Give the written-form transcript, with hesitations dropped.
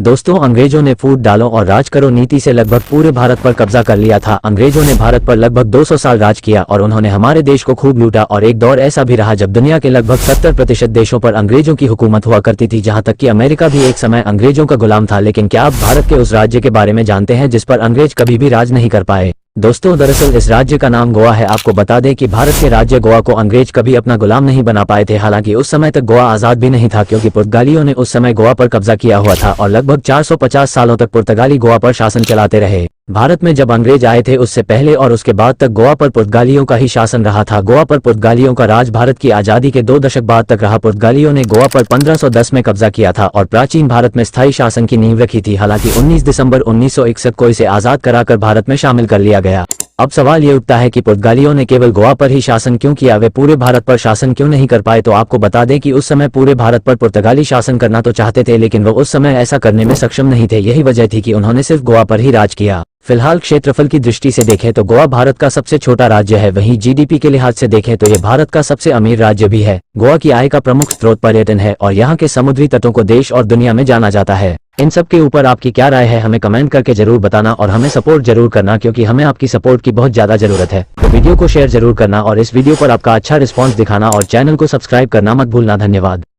दोस्तों, अंग्रेजों ने फूट डालो और राज करो नीति से लगभग पूरे भारत पर कब्जा कर लिया था। अंग्रेजों ने भारत पर लगभग 200 साल राज किया और उन्होंने हमारे देश को खूब लूटा। और एक दौर ऐसा भी रहा जब दुनिया के लगभग 70% देशों पर अंग्रेजों की हुकूमत हुआ करती थी, जहां तक कि अमेरिका भी एक समय अंग्रेजों का गुलाम था। लेकिन क्या आप भारत के उस राज्य के बारे में जानते हैं जिस पर अंग्रेज कभी भी राज नहीं कर पाए? दोस्तों, दरअसल इस राज्य का नाम गोवा है। आपको बता दें कि भारत के राज्य गोवा को अंग्रेज कभी अपना गुलाम नहीं बना पाए थे। हालांकि उस समय तक गोवा आजाद भी नहीं था, क्योंकि पुर्तगालियों ने उस समय गोवा पर कब्जा किया हुआ था और लगभग 450 सालों तक पुर्तगाली गोवा पर शासन चलाते रहे। भारत में जब अंग्रेज आए थे उससे पहले और उसके बाद तक गोवा पर पुर्तगालियों का ही शासन रहा था। गोवा पर पुर्तगालियों का राज भारत की आजादी के 2 दशक बाद तक रहा। पुर्तगालियों ने गोवा पर 1510 में कब्जा किया था और प्राचीन भारत में स्थायी शासन की नींव रखी थी। हालांकि 19 दिसंबर 1961 को इसे आजाद कराकर भारत में शामिल कर लिया गया। अब सवाल ये उठता है कि पुर्तगालियों ने केवल गोवा पर ही शासन क्यों किया, वे पूरे भारत पर शासन क्यों नहीं कर पाए? तो आपको बता दें कि उस समय पूरे भारत पर पुर्तगाली शासन करना तो चाहते थे, लेकिन वो उस समय ऐसा करने में सक्षम नहीं थे। यही वजह थी कि उन्होंने सिर्फ गोवा पर ही राज किया। फिलहाल क्षेत्रफल की दृष्टि से देखें तो गोवा भारत का सबसे छोटा राज्य है। वहीं जीडीपी के लिहाज से देखें तो यह भारत का सबसे अमीर राज्य भी है। गोवा की आय का प्रमुख स्रोत पर्यटन है और यहाँ के समुद्री तटों को देश और दुनिया में जाना जाता है। इन सब के ऊपर आपकी क्या राय है, हमें कमेंट करके जरूर बताना और हमें सपोर्ट जरूर करना, क्योंकि हमें आपकी सपोर्ट की बहुत ज्यादा जरूरत है। तो वीडियो को शेयर जरूर करना और इस वीडियो पर आपका अच्छा रिस्पॉन्स दिखाना और चैनल को सब्सक्राइब करना मत भूलना। धन्यवाद।